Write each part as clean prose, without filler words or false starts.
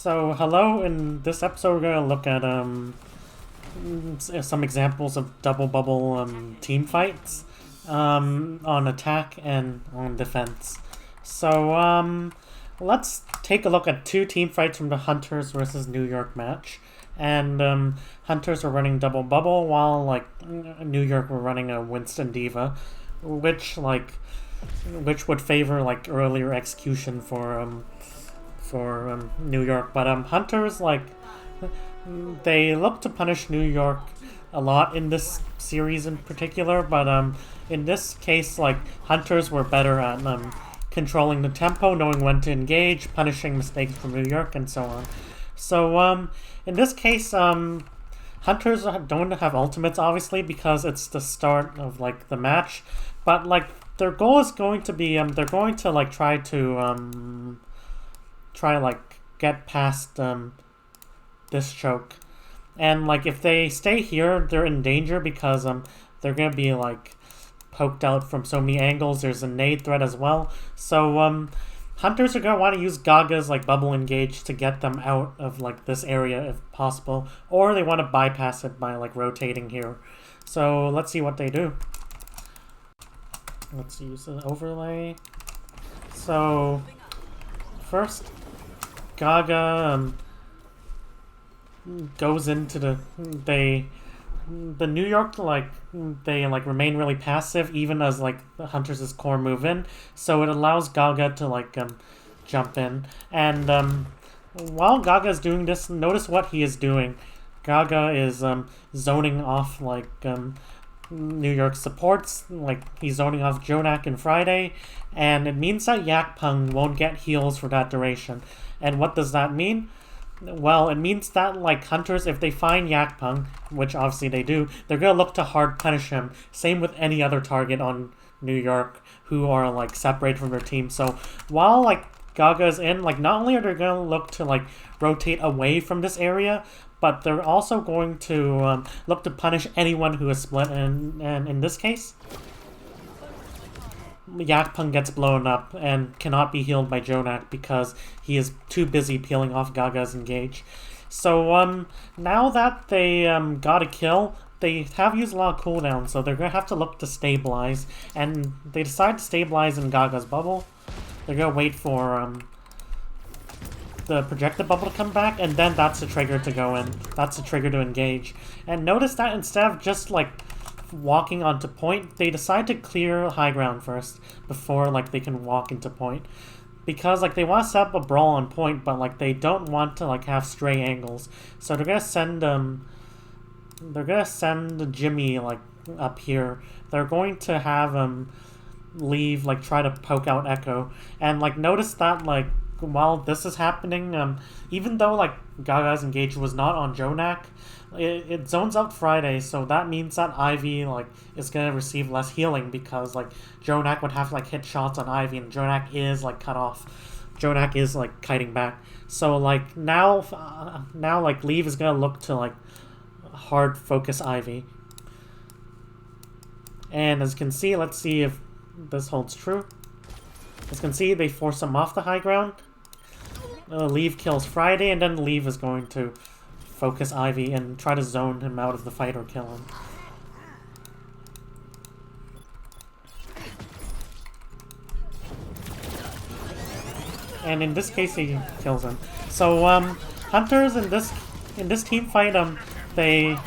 So, hello, in this episode we're gonna look at some examples of double bubble team fights on attack and on defense. So, let's take a look at two team fights from the Hunters versus New York match. And Hunters were running double bubble while New York were running a Winston Diva, which would favor earlier execution for New York. But Hunters they look to punish New York a lot in this series in particular. But in this case, Hunters were better at controlling the tempo, knowing when to engage, punishing mistakes from New York, and so on. So in this case, Hunters don't have ultimates, obviously, because it's the start of the match. But their goal is going to be they're going to try get past this choke, and if they stay here, they're in danger because they're gonna be poked out from so many angles. There's a nade threat as well. So Hunters are gonna want to use Gaga's bubble engage to get them out of this area if possible, or they want to bypass it by rotating here. So let's see what they do. Let's use an overlay. So first, Gaga goes into the New York they remain really passive even as the Hunters' core move in, so it allows Gaga to jump in. And while Gaga is doing this, notice what he is doing. Gaga is zoning off New York supports, he's zoning off Jonak and Friday, and it means that Yakpung won't get heals for that duration. And what does that mean? Well, it means that Hunters, if they find Yakpung, which obviously they do, they're gonna look to hard punish him. Same with any other target on New York who are separated from their team. So while Gaga's in, not only are they gonna look to rotate away from this area, but they're also going to look to punish anyone who is split. And in this case, Yakpung gets blown up and cannot be healed by Jonak because he is too busy peeling off Gaga's engage. So now that they got a kill, they have used a lot of cooldown, so they're going to have to look to stabilize. And they decide to stabilize in Gaga's bubble. They're going to wait for the projected bubble to come back, and then that's the trigger to go in. That's the trigger to engage. And notice that instead of just walking onto point, they decide to clear high ground first before they can walk into point, because they want to set up a brawl on point, but they don't want to have stray angles. So they're gonna send Jimmy up here. They're going to have leave try to poke out Echo. And notice that while this is happening, even though Gaga's engage was not on Jonak, it zones out Friday, so that means that Ivy is gonna receive less healing because Jonak would have to hit shots on Ivy, and Jonak is cut off. Jonak is kiting back. So now Leave is gonna look to hard focus Ivy. And as you can see, let's see if this holds true. As you can see, they force him off the high ground. Leave kills Friday, and then Leave is going to focus Ivy and try to zone him out of the fight or kill him. And in this case, he kills him. So Hunters in this team fight, they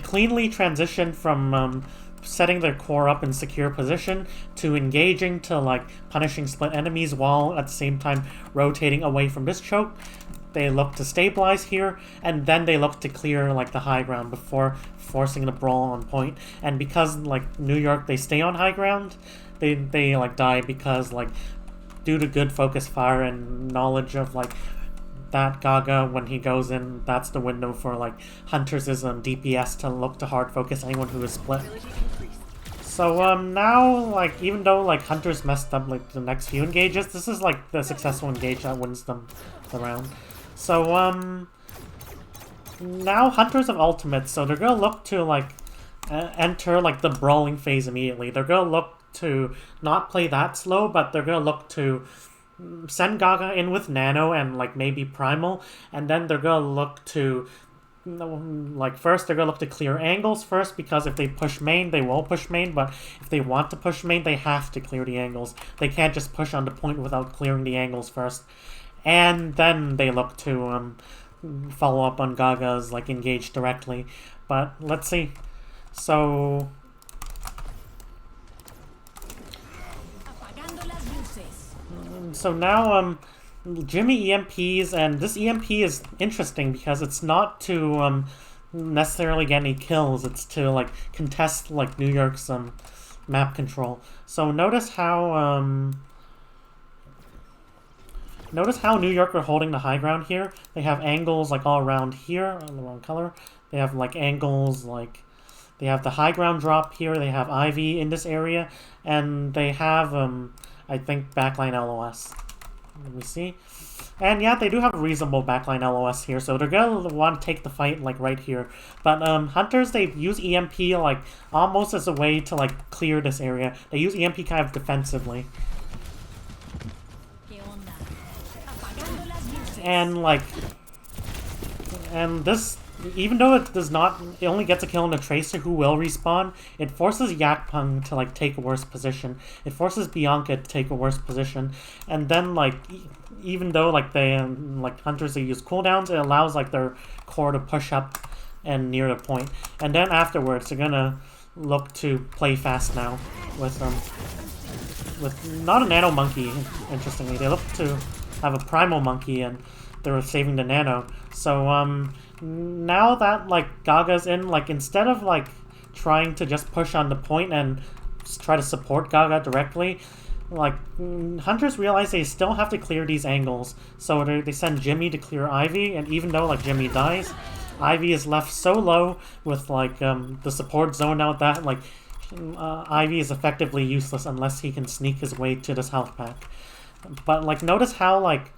cleanly transition from setting their core up in secure position to engaging to punishing split enemies while at the same time rotating away from this choke. They look to stabilize here, and then they look to clear the high ground before forcing the brawl on point. And because New York, they stay on high ground, they die because due to good focus fire and knowledge of that Gaga, when he goes in, that's the window for Hunters' DPS to look to hard focus anyone who is split. So now even though Hunters messed up the next few engages, this is the successful engage that wins them the round. So now Hunters have ultimates, so they're gonna look to enter the brawling phase immediately. They're gonna look to not play that slow, but they're gonna look to send Gaga in with Nano and like maybe Primal, and then they're gonna look to like first they're gonna look to clear angles first, because if they push main they will push main, but if they want to push main they have to clear the angles. They can't just push on the point without clearing the angles first, and then they look to follow up on Gaga's like engage directly. But let's see. So now Jimmy EMPs, and this EMP is interesting because it's not to necessarily get any kills, it's to like contest like New York's map control. So notice how New York are holding the high ground here. They have angles like all around here, the wrong color. They have like angles like they have the high ground drop here, they have Ivy in this area, and they have I think backline LOS. Let me see. And yeah, they do have a reasonable backline LOS here, so they're gonna want to take the fight like right here. But Hunters, they use EMP like almost as a way to like clear this area. They use EMP kind of defensively. And like, and this, even though it does not, it only gets a kill on a Tracer who will respawn, it forces Yakpung to like take a worse position. It forces Bianca to take a worse position. And then like, even though like they, like Hunters, they use cooldowns, it allows like their core to push up and near the point. And then afterwards, they're gonna look to play fast now with not a Nano Monkey, interestingly. They look to have a Primal Monkey, and they're saving the Nano. So now that like Gaga's in, like instead of like trying to just push on the point and try to support Gaga directly, like Hunters realize they still have to clear these angles. So they send Jimmy to clear Ivy, and even though like Jimmy dies, Ivy is left so low with like the support zone out that like Ivy is effectively useless unless he can sneak his way to this health pack. But like notice how like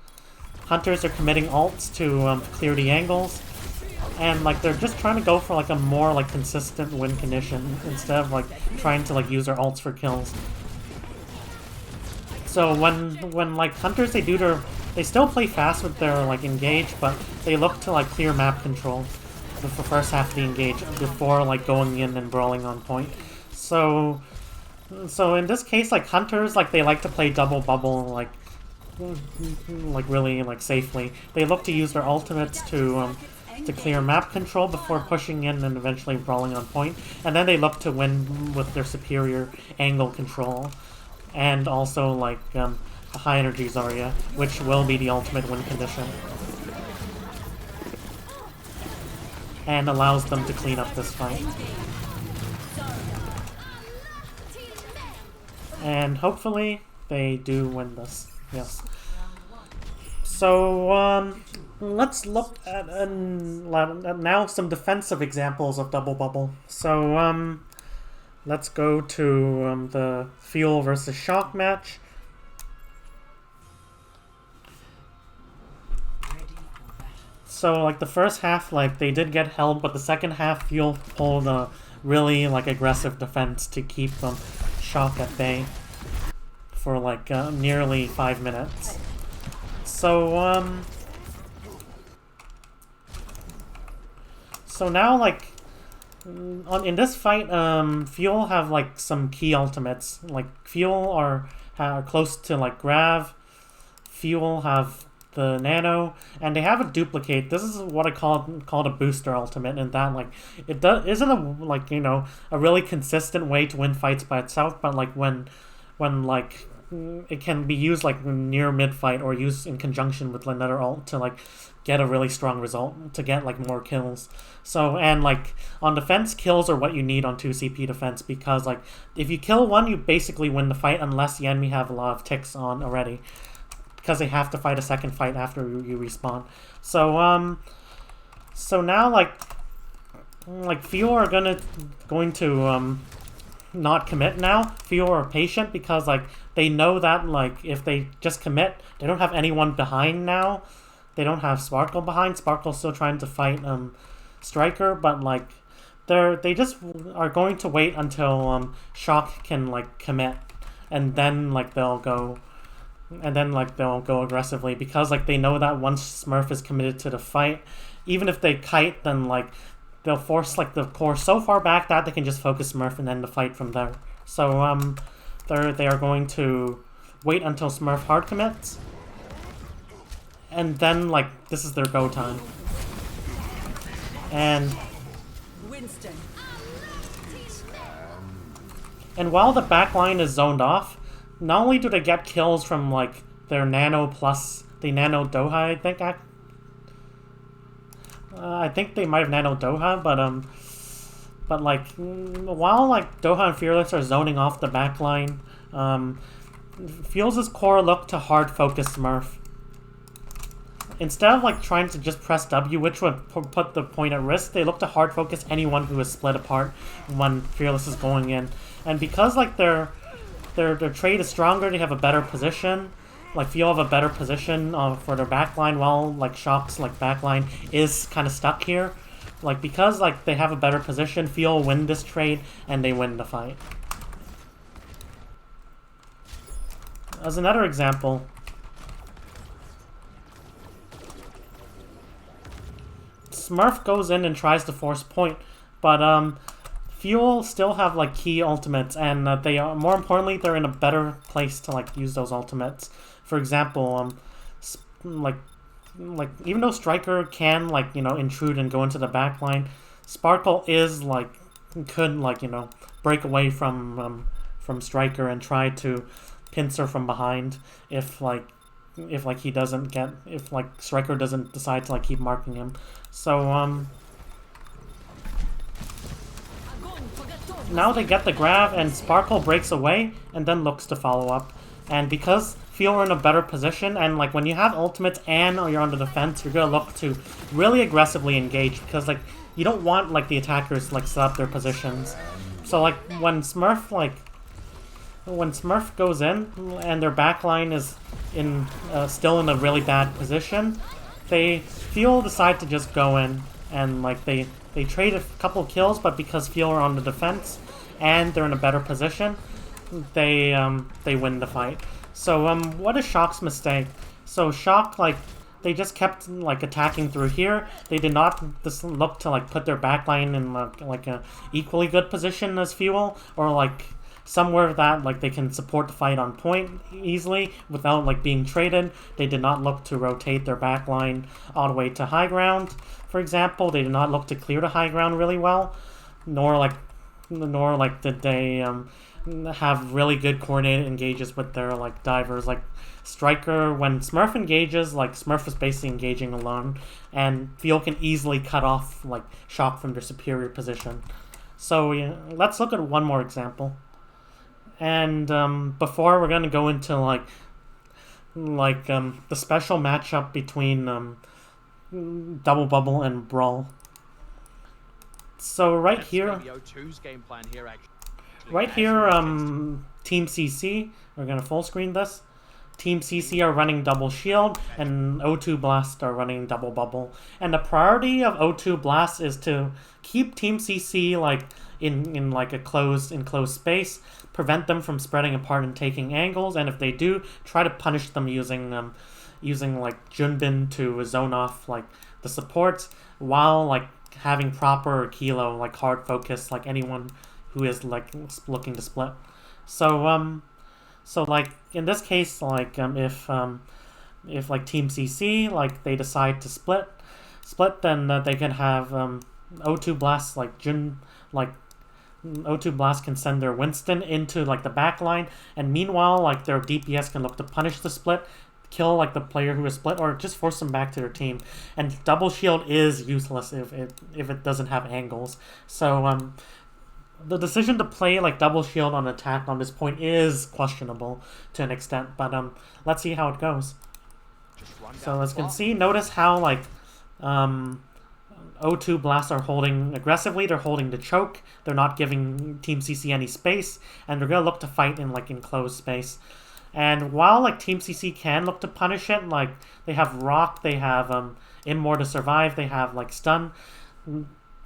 Hunters are committing ults to clear the angles, and like they're just trying to go for like a more like consistent win condition instead of like trying to like use their ults for kills. So when like Hunters, they still play fast with their like engage, but they look to like clear map control for the first half of the engage before like going in and brawling on point. So in this case, like Hunters, like they like to play double bubble like really like safely. They look to use their ultimates to clear map control before pushing in and eventually brawling on point. And then they look to win with their superior angle control, and also like a high energy Zarya, which will be the ultimate win condition, and allows them to clean up this fight. And hopefully they do win this. Yes. So let's look at now some defensive examples of double bubble. So let's go to the Fuel versus Shock match. So like the first half, like they did get held, but the second half Fuel pulled a really like aggressive defense to keep Shock at bay for like nearly 5 minutes. So so now like in this fight, Fuel have like some key ultimates. Like Fuel are close to like Grav. Fuel have the Nano, and they have a duplicate. This is what I called a booster ultimate, and that like it isn't a like a really consistent way to win fights by itself, but like when like it can be used like near mid fight or used in conjunction with another ult to like get a really strong result, to get like more kills. So, and like on defense, kills are what you need on 2CP defense, because like if you kill one, you basically win the fight unless the enemy have a lot of ticks on already, because they have to fight a second fight after you respawn. So so now like Fuel are going to not commit now. Fuel are patient because like they know that like if they just commit, they don't have anyone behind now. They don't have Sparkle behind. Sparkle's still trying to fight Striker, but like they just are going to wait until Shock can like commit, and then like they'll go and then like they'll go aggressively because like they know that once Smurf is committed to the fight, even if they kite, then like they'll force like the core so far back that they can just focus Smurf and end the fight from there. So they are going to wait until Smurf hard commits, and then like this is their go time. And Winston. And while the backline is zoned off, not only do they get kills from like their Nano plus the Nano Doha, I think they might have Nano Doha, but like while like Doha and Fearless are zoning off the backline, Fuels' core look to hard focus Smurf. Instead of like trying to just press W, which would put the point at risk, they look to hard focus anyone who is split apart when Fearless is going in. And because like their trade is stronger, they have a better position. Like Fuel have a better position for their backline, while like Shock's like backline is kind of stuck here. Like because like they have a better position, Fuel win this trade and they win the fight. As another example, Smurf goes in and tries to force point, but Fuel still have like key ultimates, and they are, more importantly, they're in a better place to like use those ultimates. For example, like even though Striker can like intrude and go into the backline, Sparkle is like could like break away from Striker and try to pincer from behind if he doesn't get, if like Striker doesn't decide to like keep marking him. So now they get the grab and Sparkle breaks away and then looks to follow up. And because Fuel are in a better position, and like when you have ultimates and you're on the defense, you're gonna look to really aggressively engage because like you don't want like the attackers to like set up their positions. So like when Smurf goes in and their backline is in still in a really bad position, Fuel decide to just go in and like they trade a couple kills, but because Fuel are on the defense and they're in a better position, they win the fight. So what is Shock's mistake? So Shock like they just kept like attacking through here. They did not just look to like put their backline in like a equally good position as Fuel, or like somewhere that like they can support the fight on point easily without like being traded. They did not look to rotate their backline all the way to high ground, for example. They did not look to clear the high ground really well, nor did they have really good coordinated engages with their like divers. Like Striker, when Smurf engages, like Smurf is basically engaging alone, and Fuel can easily cut off like Shock from their superior position. So yeah, let's look at one more example. And before we're gonna go into the special matchup between Double Bubble and Brawl. So right here, Team CC, we're gonna full screen this. Team CC are running Double Shield, and O2 Blast are running Double Bubble. And the priority of O2 Blast is to keep Team CC like in like a closed space, prevent them from spreading apart and taking angles, and if they do, try to punish them using like Junbin to zone off like the supports, while like having proper kilo like hard focus like anyone who is like looking to split. So like in this case, like if like Team CC like they decide to split, then they can have O2 Blast like O2 Blast can send their Winston into like the back line, and meanwhile like their DPS can look to punish the split, kill like the player who is split, or just force them back to their team. And Double Shield is useless if it doesn't have angles. So the decision to play like Double Shield on attack on this point is questionable to an extent, but let's see how it goes. So as you can see, notice how like O2 Blasts are holding aggressively. They're holding the choke. They're not giving Team CC any space, and they're gonna look to fight in like enclosed space. And while like Team CC can look to punish it, like they have Rock, they have Immore to survive, they have like Stun.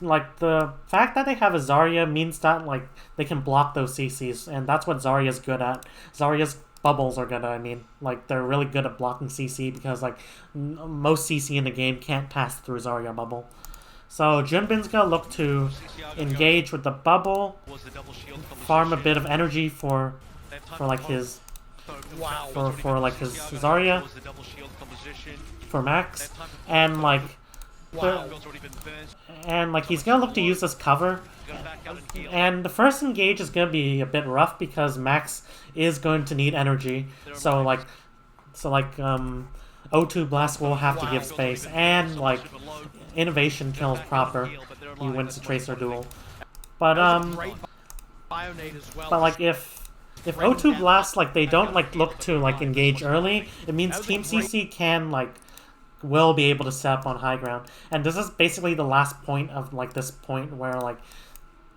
Like the fact that they have a Zarya means that like they can block those CCs, and that's what Zarya's good at. Zarya's bubbles are gonna, I mean. Like, they're really good at blocking CC because, like, most CC in the game can't pass through Zarya bubble. So Junbin's gonna look to engage with the bubble, farm a bit of energy for like his for like his Zarya, for Max, and like he's gonna look to use this cover. And the first engage is gonna be a bit rough because Max is going to need energy. So like O2 Blast will have to give space, and like Innovation kills proper. He wins the Tracer duel. But like if O2 Blast, like, they don't like look to like engage early, it means Team CC will be able to set up on high ground. And this is basically the last point of like this point where like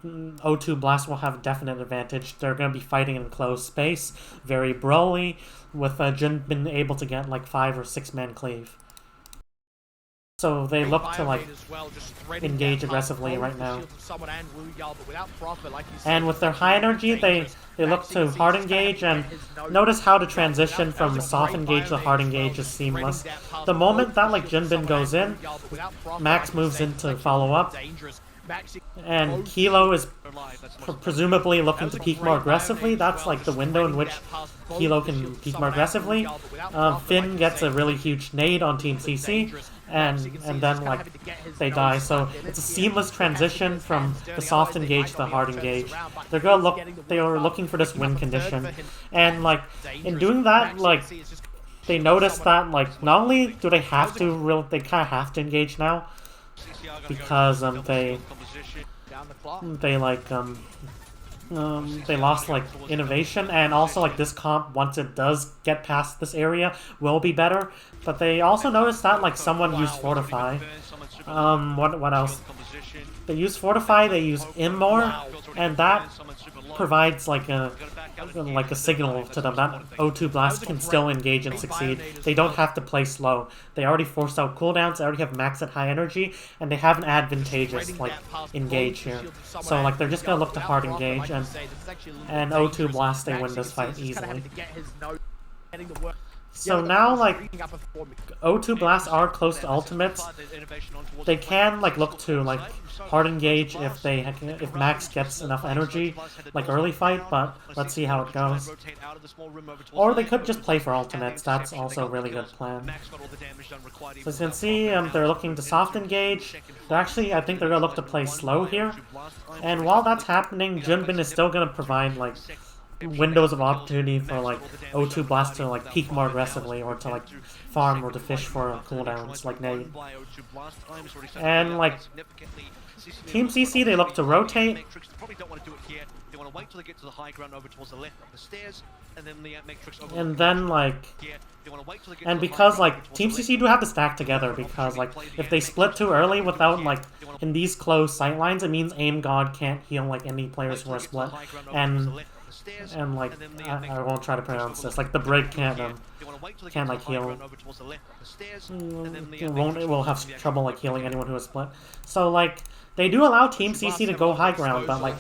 O2 Blast will have a definite advantage. They're going to be fighting in closed space, very brawly, with Junbin able to get like 5 or 6 man cleave. So they look to like engage aggressively right now. And with their high energy, they look to hard engage, and notice how the transition from the soft engage to hard engage is seamless. The moment that like Junbin goes in, Max moves in to follow up. And Kilo is presumably looking to peek more aggressively. That's like the window in which Kilo can peek more aggressively. Finn gets a really huge nade on Team CC, and then like they die. So it's a seamless transition from the soft engage to the hard engage. They are looking for this win condition, and like in doing that, like they notice that like not only do they have to they kind of have to engage now, because they lost like Innovation, and also like this comp, once it does get past this area, will be better. But they also noticed that like someone used Fortify. What else? They use Fortify, they use Immore, and that provides like a signal to them that O2 Blast can still engage and succeed. They don't have to play slow. They already forced out cooldowns, they already have Max at high energy, and they have an advantageous like engage here. So like they're just gonna look to hard engage, and O2 Blast, they win this fight easily. So now, like, O2 Blasts are close to ultimates. They can like look to like hard engage if Max gets enough energy, like early fight. But let's see how it goes. Or they could just play for ultimates. That's also a really good plan. So as you can see, they're looking to soft engage. I think they're gonna look to play slow here. And while that's happening, Junbin is still gonna provide like windows of opportunity for like O2 Blast to like peek more aggressively, or to like farm or to fish for cooldowns like nade. And like Team CC, they look to rotate. And then like because like Team CC do have to stack together, because like if they split too early without like in these closed sight lines, it means Aim God can't heal like any players who are split, and like I won't try to pronounce this. Like the Brig can't like heal. It will have trouble like healing anyone who is split. So like they do allow Team CC to go high ground, but like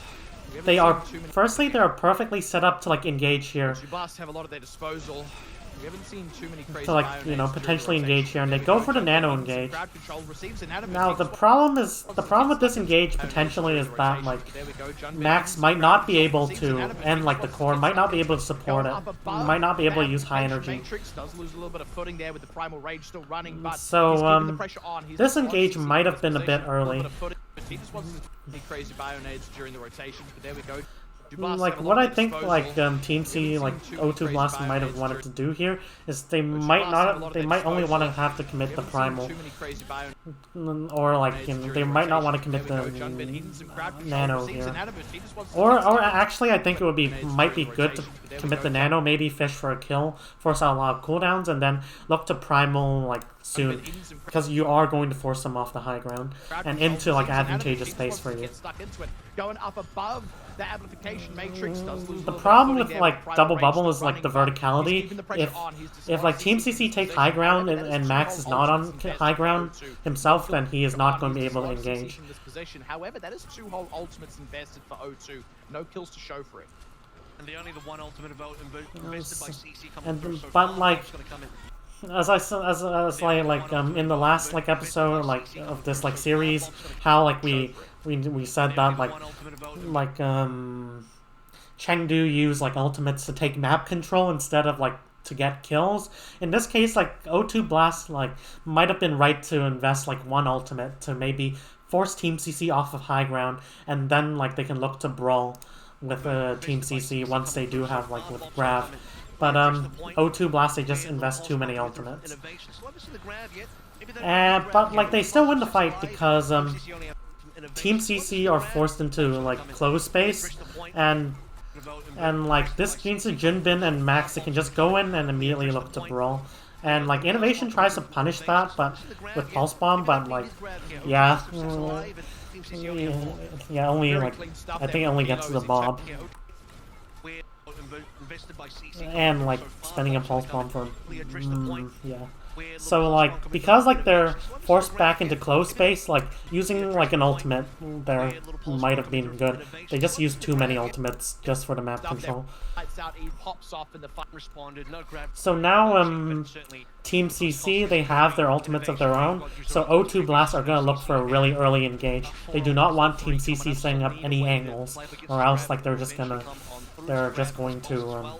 they are perfectly set up to like engage here. We haven't seen too many crazy to like, you know, potentially engage here, and they go for the nano engage. Now the problem with this engage potentially is that like Max might not be able to, and like the core might not be able to support it. Might not be able to use high energy. So this engage might have been a bit early. Like what I think like Team C, like O2 Blast might have wanted to do here is they might only want to have to commit the primal, or like they might not want to commit the nano here, or actually I think it might be good to commit the nano, maybe fish for a kill, force out a lot of cooldowns, and then look to primal like soon, because you are going to force them off the high ground and into like advantageous space for you. The problem with like double bubble is like the verticality. If like Team CC take high ground and Max is not on high ground himself, then he is not going to be able to engage. However, that is 2 whole ultimates invested for O2. No kills to show for it. But like, as like in the last like episode like of this like series, how like we said that like Chengdu use like ultimates to take map control instead of like to get kills. In this case, like O2 Blast like might have been right to invest like one ultimate to maybe force Team CC off of high ground, and then like they can look to brawl with Team CC once they do have like with Grav. But O2 Blast, they just invest too many ultimates. But like they still win the fight because Team CC are forced into like closed space, and like this means that Jinbin and Max, they can just go in and immediately look to brawl. And like Innovation tries to punish that, but with Pulse Bomb, but like yeah, only like I think it only gets to the Bob. And like spending a Pulse Bomb for yeah. So like because like they're forced back into closed space, like using like an ultimate there might have been good. They just used too many ultimates just for the map control. So now Team CC, they have their ultimates of their own, so O2 Blast are gonna look for a really early engage. They do not want Team CC setting up any angles, or else like they're just going to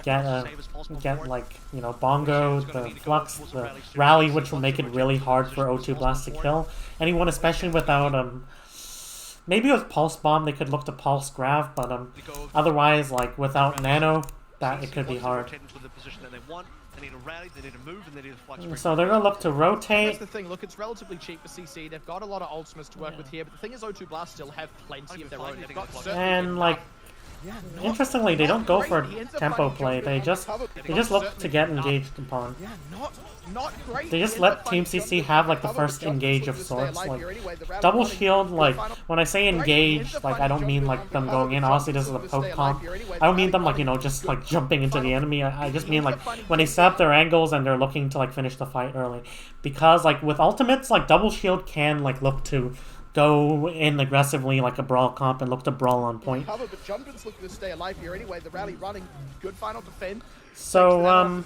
get like, you know, Bongo, the Flux, the Rally, which will make it really hard for O2 Blast to kill anyone, especially without maybe with Pulse Bomb they could look to Pulse Grav, but otherwise like without Nano that it could be hard. So they're gonna look to rotate. That's the thing. Look, it's relatively cheap for CC. They've got a lot of ultimates to work with here, but the thing is, O2 Blast still have plenty of their own. They've got and like. Interestingly, they don't go for tempo play. They just look to get engaged upon. Not great. They just let Team CC have like the first engage of sorts. Like double shield. Like when I say engage, like I don't mean like them going in. Obviously, this is a poke comp. I don't mean them like, you know, just like jumping into the enemy. I just mean like when they set up their angles and they're looking to like finish the fight early. Because like with ultimates, like double shield can like look to go in aggressively like a brawl comp and look to brawl on point. But Jumpin's looking to stay alive here anyway. The Rally running, good final defend. So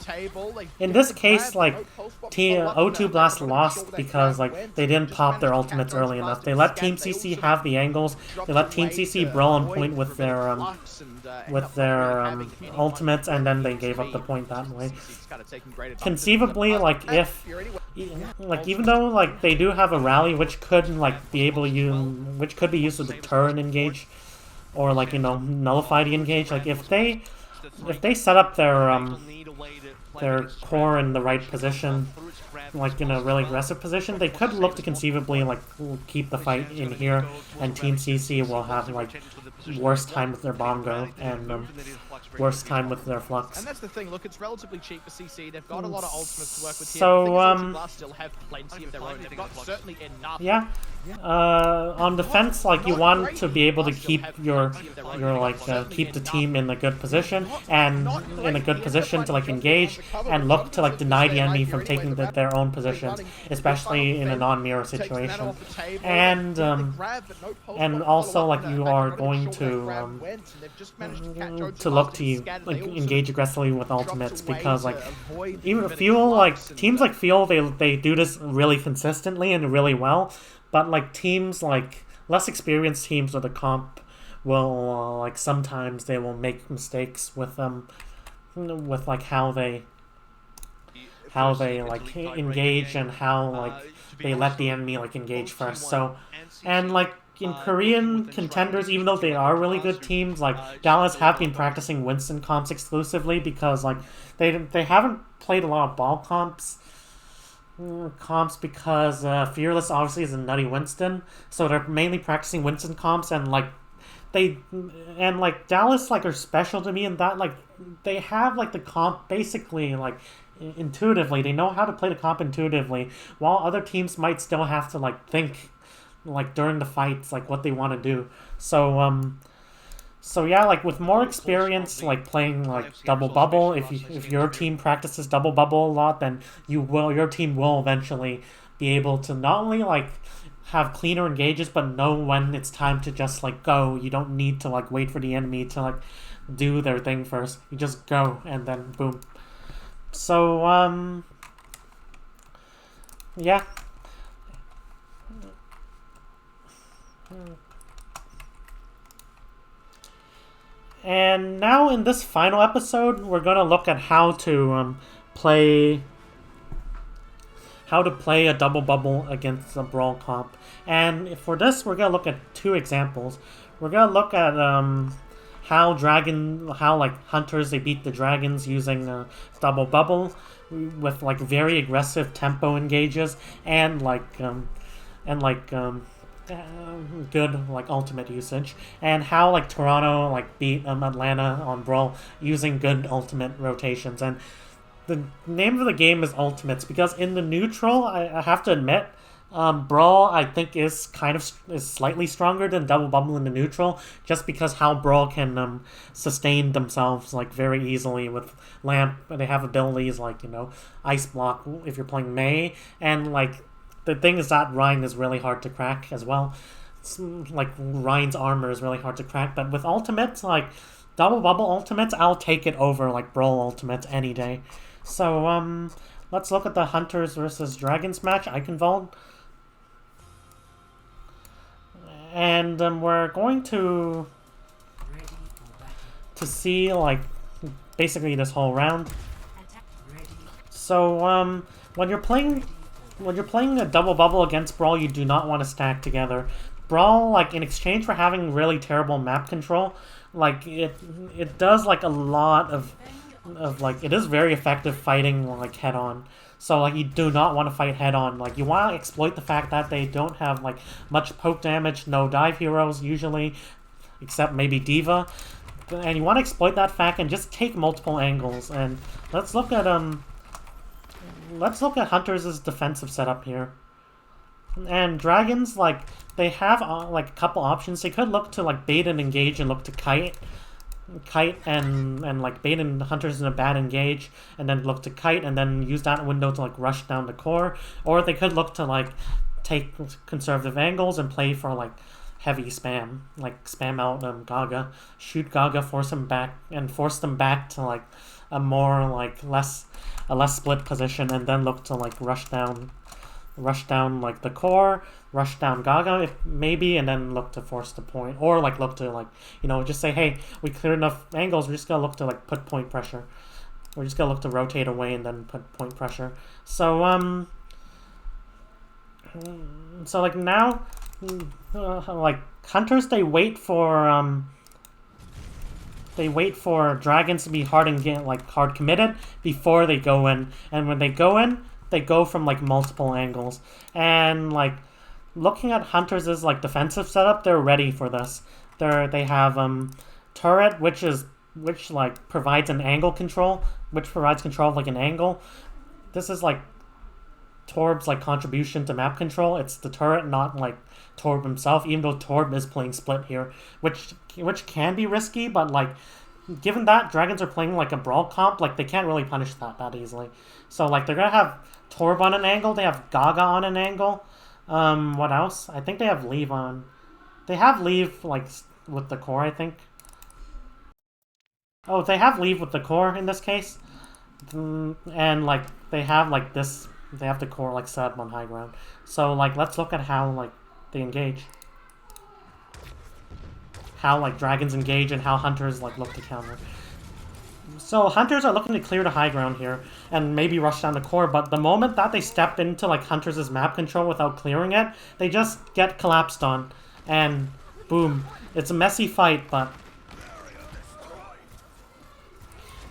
in this case, like O2 Blast lost because like they didn't pop their ultimates early enough. They let Team CC have the angles. They let Team CC brawl on point with their ultimates, and then they gave up the point that way. Conceivably, like if even though like they do have a Rally which could like be able to which could be used to deter an engage or like, you know, nullify the engage, like if they set up their core in the right position, like in a really aggressive position, they could look to conceivably like keep the fight in here, and Team CC will have like worst time with their Bongo and worst time with their Flux. And that's the thing. Look, it's relatively cheap for CC. They've got a lot of ultimates to work with here. So still have plenty of their own. They've got certainly enough. Yeah. On defense, like you want to be able to keep your keep the team in a good position and in a good position to like engage and look to like deny the enemy from taking their own positions, especially in a non-mirror situation. And also like you are going to look to like engage aggressively with ultimates, because like even Fuel, like teams like Fuel, they do this really consistently and really well. But like teams like less experienced teams with a comp will like sometimes they will make mistakes with like how they like engage and how like they let the enemy like engage first. So and like in Korean contenders, even though they are really good teams, like Dallas have been practicing Winston comps exclusively because like they haven't played a lot of ball comps because Fearless obviously is a nutty Winston, so they're mainly practicing Winston comps, and like Dallas like are special to me in that like they have like the comp basically like intuitively. They know how to play the comp intuitively, while other teams might still have to like think like during the fights like what they want to do. So yeah, like with more experience, like playing like double bubble, if your team practices double bubble a lot, then your team will eventually be able to not only like have cleaner engages, but know when it's time to just like go. You don't need to like wait for the enemy to like do their thing first. You just go and then boom. So yeah. And now in this final episode, we're gonna look at how to play a double bubble against a brawl comp. And for this, we're gonna look at two examples. We're gonna look at how like hunters they beat the dragons using double bubble with like very aggressive tempo engages and good like ultimate usage, and how like Toronto like beat Atlanta on Brawl using good ultimate rotations. And the name of the game is Ultimates because in the neutral, I have to admit, Brawl I think is slightly stronger than Double Bubble in the neutral, just because how Brawl can sustain themselves like very easily with Lamp. They have abilities like Ice Block if you're playing Mei, and like the thing is that Rein is really hard to crack as well. It's, like Rein's armor is really hard to crack, but with ultimates like Double Bubble ultimates, I'll take it over like Brawl ultimates any day. So let's look at the Hunters versus Dragons match, Eichenwald. And we're going to see like basically this whole round. So when you're playing a double bubble against Brawl, you do not want to stack together. Brawl, like in exchange for having really terrible map control, like it does like a lot of like it is very effective fighting like head on. So like you do not want to fight head on. Like you want to exploit the fact that they don't have like much poke damage, no dive heroes usually, except maybe D.Va. And you want to exploit that fact and just take multiple angles. And let's look at Hunters' defensive setup here. And Dragons, like, they have like a couple options. They could look to like bait and engage and look to kite and like bait and Hunters in a bad engage and then look to kite and then use that window to like rush down the core. Or they could look to like take conservative angles and play for like heavy spam, like spam out Gaga, shoot Gaga, force them back to like a more like less split position, and then look to like rush down like the core, rush down Gaga if maybe, and then look to force the point, or like look to like just say, hey, we cleared enough angles, we're just gonna look to like put point pressure. We're just gonna look to rotate away and then put point pressure. So like now, like Hunters, they wait for Dragons to be hard and get like hard committed before they go in, and when they go in, they go from like multiple angles. And like looking at Hunters' like defensive setup, they're ready for this. They have turret, which like provides an angle control, which provides control of like an angle. This is like Torb's like contribution to map control. It's the turret, not like Torb himself, even though Torb is playing split here, which can be risky, but like given that Dragons are playing like a Brawl comp, like they can't really punish that easily. So like they're gonna have Torb on an angle, they have Gaga on an angle. What else? I think they have Leave on. They have Leave like with the core, I think. Oh, they have Leave with the core in this case. And like they have like this, they have the core like set up on high ground. So like let's look at how like they engage. How like Dragons engage and how Hunters like look to counter. So Hunters are looking to clear the high ground here and maybe rush down the core, but the moment that they step into like Hunters' map control without clearing it, they just get collapsed on. And boom. It's a messy fight, but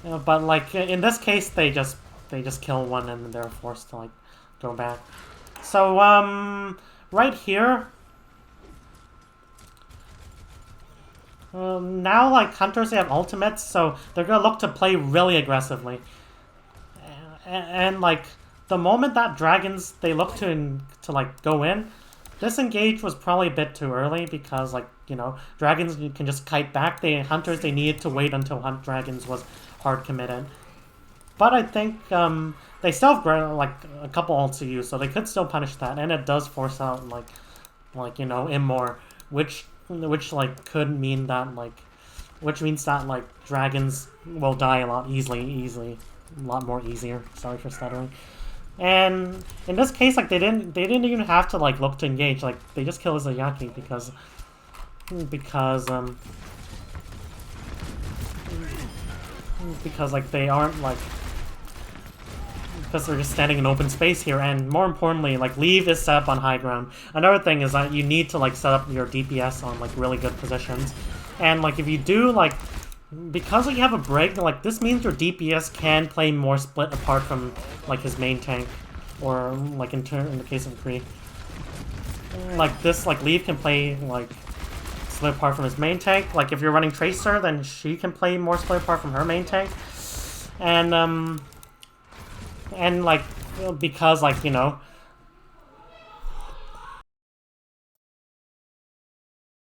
like in this case they just kill one and they're forced to like go back. So right here, now like Hunters, they have ultimates, so they're gonna look to play really aggressively. And like the moment that Dragons they look to like go in, this engage was probably a bit too early because like Dragons can just kite back. Hunters they needed to wait until Dragons was hard committed. But I think they still have like a couple ults to use, so they could still punish that, and it does force out like Immor, which like could mean that like which means that like dragons will die a lot easily, a lot more easier. Sorry for stuttering. And in this case, like they didn't even have to like look to engage. Like they just kill Izayaki because like they aren't like, because they're just standing in open space here, and more importantly, like Leave is set up on high ground. Another thing is that you need to like set up your DPS on like really good positions, and like if you do like, because like you have a break, like this means your DPS can play more split apart from like his main tank, or like in the case of Kree, like this like Leave can play like split apart from his main tank. Like if you're running Tracer, then she can play more split apart from her main tank, and like because like you know